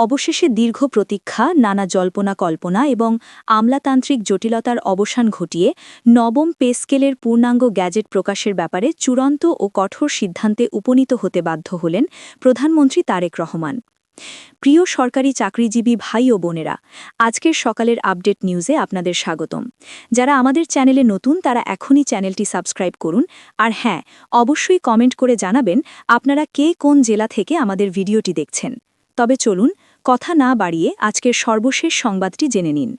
অবশেষে দীর্ঘ প্রতীক্ষা, নানা জল্পনা কল্পনা এবং আমলাতান্ত্রিক জটিলতার অবসান ঘটিয়ে নবম পে স্কেলের পূর্ণাঙ্গ গ্যাজেট প্রকাশের ব্যাপারে চূড়ান্ত ও কঠোর সিদ্ধান্তে উপনীত হতে বাধ্য হলেন প্রধানমন্ত্রী তারেক রহমান। প্রিয় সরকারি চাকরিজীবী ভাই ও বোনেরা, আজকের সকালের আপডেট নিউজে আপনাদের স্বাগতম। যারা আমাদের চ্যানেলে নতুন তারা এখনই চ্যানেলটি সাবস্ক্রাইব করুন, আর হ্যাঁ, অবশ্যই কমেন্ট করে জানাবেন আপনারা কে কোন জেলা থেকে আমাদের ভিডিওটি দেখছেন। তবে চলুন, কথা না বাড়িয়ে আজকের সর্বশেষ সংবাদটি জেনে নিন।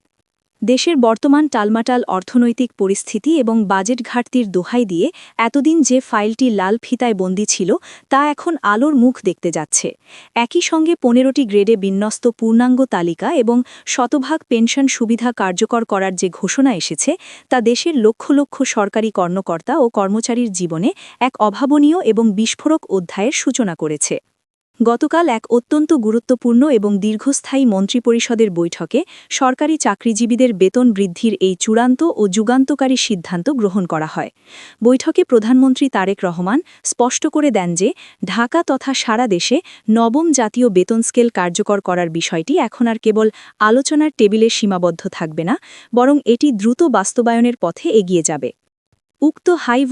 দেশের বর্তমান টালমাটাল অর্থনৈতিক পরিস্থিতি এবং বাজেট ঘাটতির দোহাই দিয়ে এতদিন যে ফাইলটি লাল ফিতায় বন্দী ছিল তা এখন আলোর মুখ দেখতে যাচ্ছে। একই সঙ্গে 15টি গ্রেডে বিন্যস্ত পূর্ণাঙ্গ তালিকা এবং শতভাগ পেনশন সুবিধা কার্যকর করার যে ঘোষণা এসেছে তা দেশের লক্ষ লক্ষ সরকারি কর্মকর্তা ও কর্মচারীর জীবনে এক অভাবনীয় এবং বিস্ফোরক অধ্যায়ের সূচনা করেছে। গতকাল এক অত্যন্ত গুরুত্বপূর্ণ এবং দীর্ঘস্থায়ী মন্ত্রিপরিষদের বৈঠকে সরকারি চাকরিজীবীদের বেতন বৃদ্ধির এই চূড়ান্ত ও যুগান্তকারী সিদ্ধান্ত গ্রহণ করা হয়। বৈঠকে প্রধানমন্ত্রী তারেক রহমান স্পষ্ট করে দেন যে ঢাকা তথা সারা দেশে নবম জাতীয় বেতন স্কেল কার্যকর করার বিষয়টি এখন আর কেবল আলোচনার টেবিলে সীমাবদ্ধ থাকবে না, বরং এটি দ্রুত বাস্তবায়নের পথে এগিয়ে যাবে। উক্ত হাই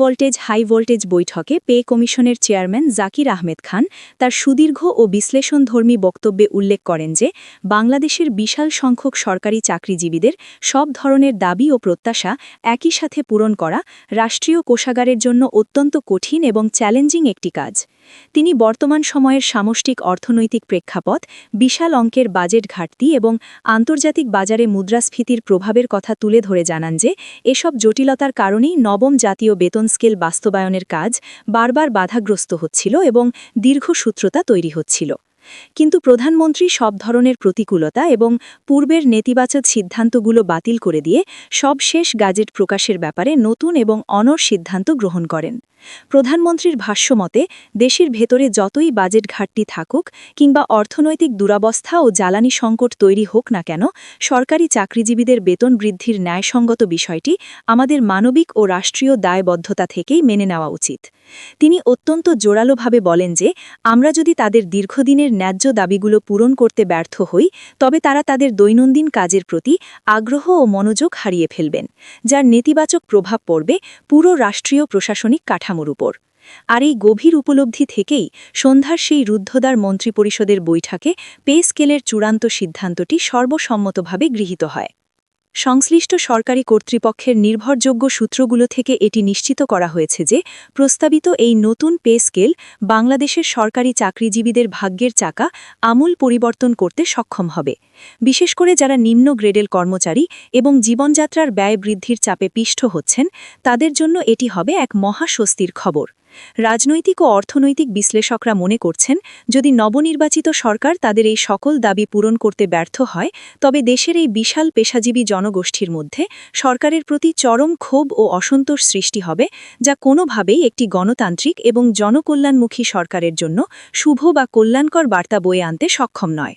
ভোল্টেজ বৈঠকে পে কমিশনের চেয়ারম্যান জাকির আহমেদ খান তার সুদীর্ঘ ও বিশ্লেষণধর্মী বক্তব্যে উল্লেখ করেন যে বাংলাদেশের বিশাল সংখ্যক সরকারি চাকরিজীবীদের সব ধরনের দাবি ও প্রত্যাশা একই সাথে পূরণ করা রাষ্ট্রীয় কোষাগারের জন্য অত্যন্ত কঠিন এবং চ্যালেঞ্জিং একটি কাজ। তিনি বর্তমান সময়ের সামষ্টিক অর্থনৈতিক প্রেক্ষাপট, বিশাল অঙ্কের বাজেট ঘাটতি এবং আন্তর্জাতিক বাজারে মুদ্রাস্ফীতির প্রভাবের কথা তুলে ধরে জানান যে এসব জটিলতার কারণেই নবম জাতীয় বেতন স্কেল বাস্তবায়নের কাজ বারবার বাধাগ্রস্ত হচ্ছিল এবং দীর্ঘসূত্রতা তৈরি হচ্ছিল। কিন্তু প্রধানমন্ত্রী সব ধরনের প্রতিকূলতা এবং পূর্বের নেতিবাচক সিদ্ধান্তগুলো বাতিল করে দিয়ে সবশেষ গ্যাজেট প্রকাশের ব্যাপারে নতুন এবং অনড় সিদ্ধান্ত গ্রহণ করেন। প্রধানমন্ত্রীর ভাষ্যমতে দেশের ভেতরে যতই বাজেট ঘাটতি থাকুক কিংবা অর্থনৈতিক দুরবস্থা ও জ্বালানি সংকট তৈরি হোক না কেন, সরকারি চাকরিজীবীদের বেতন বৃদ্ধির ন্যায়সঙ্গত বিষয়টি আমাদের মানবিক ও রাষ্ট্রীয় দায়বদ্ধতা থেকেই মেনে নেওয়া উচিত। তিনি অত্যন্ত জোরালোভাবে বলেন যে আমরা যদি তাদের দীর্ঘদিনের ন্যায্য দাবিগুলো পূরণ করতে ব্যর্থ হই, তবে তারা তাদের দৈনন্দিন কাজের প্রতি আগ্রহ ও মনোযোগ হারিয়ে ফেলবেন, যার নেতিবাচক প্রভাব পড়বে পুরো রাষ্ট্রীয় প্রশাসনিক কাঠামোর উপর। আর এই গভীর উপলব্ধি থেকেই সন্ধ্যার সেই রুদ্ধদ্বার মন্ত্রিপরিষদের বৈঠকে পে স্কেলের চূড়ান্ত সিদ্ধান্তটি সর্বসম্মতভাবে গৃহীত হয়। সংশ্লিষ্ট সরকারি কর্তৃপক্ষের নির্ভরযোগ্য সূত্রগুলো থেকে এটি নিশ্চিত করা হয়েছে যে প্রস্তাবিত এই নতুন পে স্কেল বাংলাদেশের সরকারি চাকরিজীবীদের ভাগ্যের চাকা আমূল পরিবর্তন করতে সক্ষম হবে। বিশেষ করে যারা নিম্ন গ্রেডের কর্মচারী এবং জীবনযাত্রার ব্যয় বৃদ্ধির চাপে পিষ্ট হচ্ছেন, তাদের জন্য এটি হবে এক মহা স্বস্তির খবর। রাজনৈতিক ও অর্থনৈতিক বিশ্লেষকরা মনে করছেন, যদি নবনির্বাচিত সরকার তাদের এই সকল দাবি পূরণ করতে ব্যর্থ হয়, তবে দেশের এই বিশাল পেশাজীবী জনগোষ্ঠীর মধ্যে সরকারের প্রতি চরম ক্ষোভ ও অসন্তোষ সৃষ্টি হবে, যা কোনোভাবেই একটি গণতান্ত্রিক এবং জনকল্যাণমুখী সরকারের জন্য শুভ বা কল্যাণকর বার্তা বয়ে আনতে সক্ষম নয়।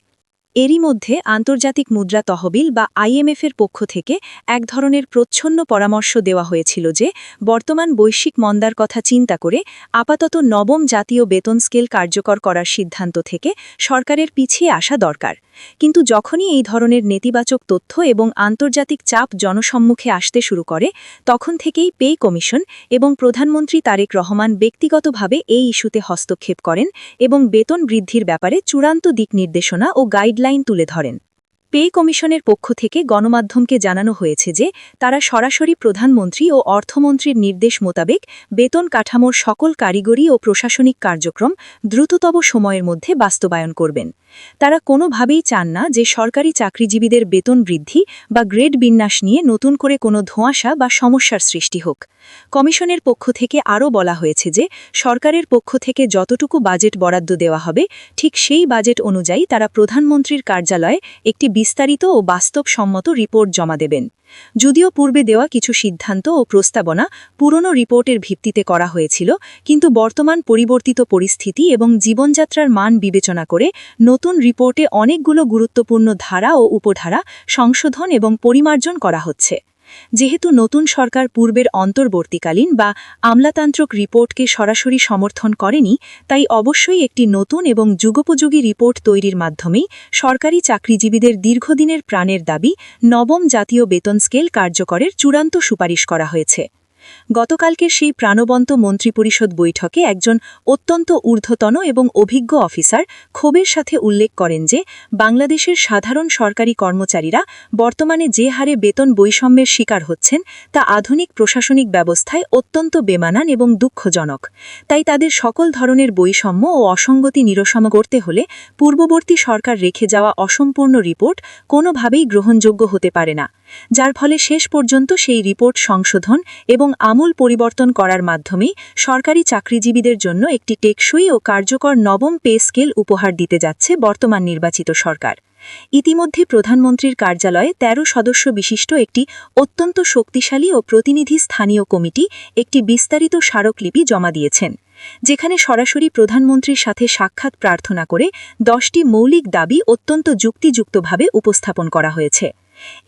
এরই মধ্যে আন্তর্জাতিক মুদ্রা তহবিল বা IMF-এর পক্ষ থেকে এক ধরনের প্রচ্ছন্ন পরামর্শ দেওয়া হয়েছিল যে বর্তমান বৈশ্বিক মন্দার কথা চিন্তা করে আপাতত নবম জাতীয় বেতন স্কেল কার্যকর করার সিদ্ধান্ত থেকে সরকারের পিছিয়ে আসা দরকার। কিন্তু যখনই এই ধরনের নেতিবাচক তথ্য এবং আন্তর্জাতিক চাপ জনসম্মুখে আসতে শুরু করে, তখন থেকেই পে কমিশন এবং প্রধানমন্ত্রী তারেক রহমান ব্যক্তিগতভাবে এই ইস্যুতে হস্তক্ষেপ করেন এবং বেতন বৃদ্ধির ব্যাপারে চূড়ান্ত দিক নির্দেশনা ও গাইডলাইন তুলে ধরেন। পে কমিশনের পক্ষ থেকে গণমাধ্যমকে জানানো হয়েছে যে তারা সরাসরি প্রধানমন্ত্রী ও অর্থমন্ত্রীর নির্দেশ মোতাবেক বেতন কাঠামোর সকল কারিগরি ও প্রশাসনিক কার্যক্রম দ্রুততম সময়ের মধ্যে বাস্তবায়ন করবেন। তারা কোনোভাবেই চান না যে সরকারি চাকরিজীবীদের বেতন বৃদ্ধি বা গ্রেড বিন্যাস নিয়ে নতুন করে কোনো ধোঁয়াশা বা সমস্যার সৃষ্টি হোক। কমিশনের পক্ষ থেকে আরও বলা হয়েছে যে সরকারের পক্ষ থেকে যতটুকু বাজেট বরাদ্দ দেওয়া হবে, ঠিক সেই বাজেট অনুযায়ী তারা প্রধানমন্ত্রীর কার্যালয়ে একটি বিস্তারিত ও বাস্তবসম্মত রিপোর্ট জমা দেবেন। যদিও পূর্বে দেওয়া কিছু সিদ্ধান্ত ও প্রস্তাবনা পুরনো রিপোর্টের ভিত্তিতে করা হয়েছিল, কিন্তু বর্তমান পরিবর্তিত পরিস্থিতি এবং জীবনযাত্রার মান বিবেচনা করে নতুন রিপোর্টে অনেকগুলো গুরুত্বপূর্ণ ধারা ও উপধারা সংশোধন এবং পরিমার্জন করা হচ্ছে। যেহেতু নতুন সরকার পূর্বের অন্তর্বর্তীকালীন বা আমলাতান্ত্রিক রিপোর্টকে সরাসরি সমর্থন করেনি, তাই অবশ্যই একটি নতুন এবং যুগোপযোগী রিপোর্ট তৈরির মাধ্যমেই সরকারি চাকরিজীবীদের দীর্ঘদিনের প্রাণের দাবি নবম জাতীয় বেতন স্কেল কার্যকরের চূড়ান্ত সুপারিশ করা হয়েছে। গতকালকের সেই প্রাণবন্ত মন্ত্রিপরিষদ বৈঠকে একজন অত্যন্ত ঊর্ধ্বতন এবং অভিজ্ঞ অফিসার ক্ষোভের সাথে উল্লেখ করেন যে বাংলাদেশের সাধারণ সরকারি কর্মচারীরা বর্তমানে যে হারে বেতন বৈষম্যের শিকার হচ্ছেন তা আধুনিক প্রশাসনিক ব্যবস্থায় অত্যন্ত বেমানান এবং দুঃখজনক। তাই তাদের সকল ধরনের বৈষম্য ও অসঙ্গতি নিরসন করতে হলে পূর্ববর্তী সরকার রেখে যাওয়া অসম্পূর্ণ রিপোর্ট কোনোভাবেই গ্রহণযোগ্য হতে পারে না, যার ফলে শেষ পর্যন্ত সেই রিপোর্ট সংশোধন এবং আমূল পরিবর্তন করার মাধ্যমে সরকারি চাকরিজীবীদের জন্য একটি টেকসই ও কার্যকর নবম পে স্কেল উপহার দিতে যাচ্ছে বর্তমান নির্বাচিত সরকার। ইতিমধ্যে প্রধানমন্ত্রীর কার্যালয়ে ১৩ সদস্য বিশিষ্ট একটি অত্যন্ত শক্তিশালী ও প্রতিনিধি স্থানীয় কমিটি একটি বিস্তারিত স্মারকলিপি জমা দিয়েছেন, যেখানে সরাসরি প্রধানমন্ত্রীর সাথে সাক্ষাৎ প্রার্থনা করে ১০টি মৌলিক দাবি অত্যন্ত যুক্তিযুক্তভাবে উপস্থাপন করা হয়েছে।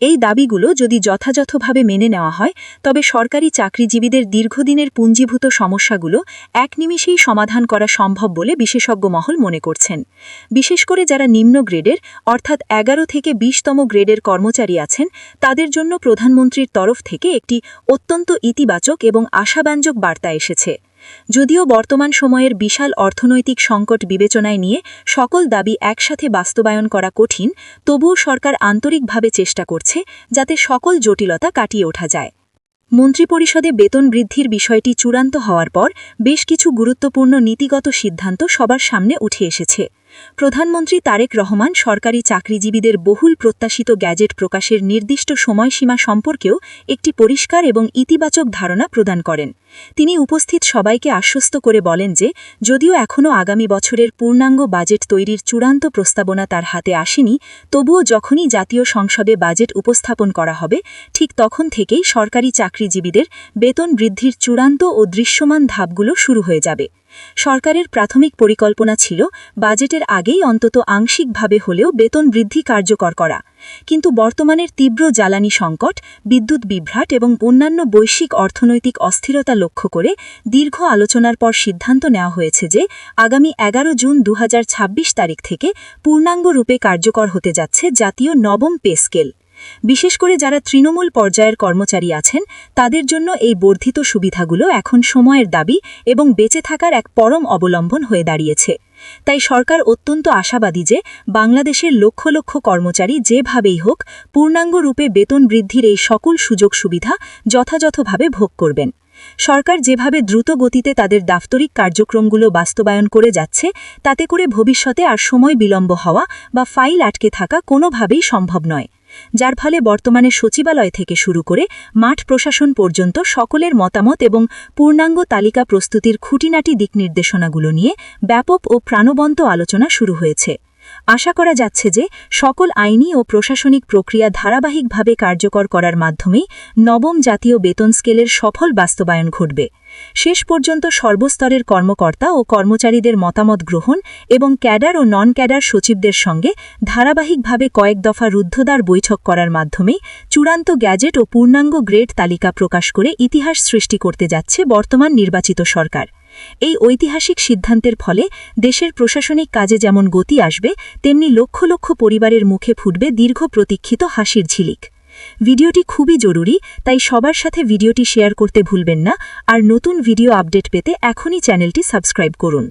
এই দাবিগুলো যদি যথাযথভাবে মেনে নেওয়া হয়, তবে সরকারি চাকরিজীবীদের দীর্ঘদিনের পুঞ্জীভূত সমস্যাগুলো এক নিমিষেই সমাধান করা সম্ভব বলে বিশেষজ্ঞ মহল মনে করছেন। বিশেষ করে যারা নিম্ন গ্রেডের অর্থাৎ ১১ থেকে ২০তম গ্রেডের কর্মচারী আছেন, তাদের জন্য প্রধানমন্ত্রীর তরফ থেকে একটি অত্যন্ত ইতিবাচক এবং আশাব্যঞ্জক বার্তা এসেছে। যদিও বর্তমান সময়ের বিশাল অর্থনৈতিক সংকট বিবেচনায় নিয়ে সকল দাবি একসাথে বাস্তবায়ন করা কঠিন, তবুও সরকার আন্তরিকভাবে চেষ্টা করছে যাতে সকল জটিলতা কাটিয়ে ওঠা যায়। মন্ত্রিপরিষদে বেতন বৃদ্ধির বিষয়টি চূড়ান্ত হওয়ার পর বেশ কিছু গুরুত্বপূর্ণ নীতিগত সিদ্ধান্ত সবার সামনে উঠে এসেছে। প্রধানমন্ত্রী তারেক রহমান সরকারি চাকরিজীবীদের বহুল প্রত্যাশিত গ্যাজেট প্রকাশের নির্দিষ্ট সময়সীমা সম্পর্কেও একটি পরিষ্কার এবং ইতিবাচক ধারণা প্রদান করেন। তিনি উপস্থিত সবাইকে আশ্বস্ত করে বলেন যে যদিও এখনও আগামী বছরের পূর্ণাঙ্গ বাজেট তৈরির চূড়ান্ত প্রস্তাবনা তার হাতে আসেনি, তবুও যখনই জাতীয় সংসদে বাজেট উপস্থাপন করা হবে, ঠিক তখন থেকেই সরকারি চাকরিজীবীদের বেতন বৃদ্ধির চূড়ান্ত ও দৃশ্যমান ধাপগুলো শুরু হয়ে যাবে। সরকারের প্রাথমিক পরিকল্পনা ছিল বাজেটের আগেই অন্তত আংশিকভাবে হলেও বেতন বৃদ্ধি কার্যকর করা, কিন্তু বর্তমানের তীব্র জ্বালানি সংকট, বিদ্যুৎ বিভ্রাট এবং অন্যান্য বৈশ্বিক অর্থনৈতিক অস্থিরতা লক্ষ্য করে দীর্ঘ আলোচনার পর সিদ্ধান্ত নেওয়া হয়েছে যে আগামী ১১ জুন ২০২৬ তারিখ থেকে পূর্ণাঙ্গ রূপে কার্যকর হতে যাচ্ছে জাতীয় নবম পে স্কেল। বিশেষ করে যারা তৃণমূল পর্যায়ের কর্মচারী আছেন, তাদের জন্য এই বর্ধিত সুবিধাগুলো এখন সময়ের দাবি এবং বেঁচে থাকার এক পরম অবলম্বন হয়ে দাঁড়িয়েছে। তাই সরকার অত্যন্ত আশাবাদী যে বাংলাদেশের লক্ষ লক্ষ কর্মচারী যেভাবেই হোক পূর্ণাঙ্গ রূপে বেতন বৃদ্ধির এই সকল সুযোগ সুবিধা যথাযথভাবে ভোগ করবেন। সরকার যেভাবে দ্রুত গতিতে তাদের দাপ্তরিক কার্যক্রমগুলো বাস্তবায়ন করে যাচ্ছে, তাতে করে ভবিষ্যতে আর সময় বিলম্ব হওয়া বা ফাইল আটকে থাকা কোনোভাবেই সম্ভব নয়, যার ফলে বর্তমানে সচিবালয় থেকে শুরু করে মাঠ প্রশাসন পর্যন্ত সকলের মতামত এবং পূর্ণাঙ্গ তালিকা প্রস্তুতির খুঁটিনাটি দিক নির্দেশনাগুলো নিয়ে ব্যাপক ও প্রাণবন্ত আলোচনা শুরু হয়েছে। আশা করা যাচ্ছে যে সকল আইনি ও প্রশাসনিক প্রক্রিয়া ধারাবাহিকভাবে কার্যকর করার মাধ্যমেই নবম জাতীয় বেতন স্কেলের সফল বাস্তবায়ন ঘটবে। শেষ পর্যন্ত সর্বস্তরের কর্মকর্তা ও কর্মচারীদের মতামত গ্রহণ এবং ক্যাডার ও নন ক্যাডার সচিবদের সঙ্গে ধারাবাহিকভাবে কয়েক দফা রুদ্ধদ্বার বৈঠক করার মাধ্যমে চূড়ান্ত গ্যাজেট ও পূর্ণাঙ্গ গ্রেড তালিকা প্রকাশ করে ইতিহাস সৃষ্টি করতে যাচ্ছে বর্তমান নির্বাচিত সরকার। এই ঐতিহাসিক সিদ্ধান্তের ফলে দেশের প্রশাসনিক কাজে যেমন গতি আসবে, তেমনি লক্ষ লক্ষ পরিবারের মুখে ফুটবে দীর্ঘ প্রতীক্ষিত হাসির ঝিলিক। ভিডিওটি খুবই জরুরি, তাই সবার সাথে ভিডিওটি শেয়ার করতে ভুলবেন না। আর নতুন ভিডিও আপডেট পেতে এখনই চ্যানেলটি সাবস্ক্রাইব করুন।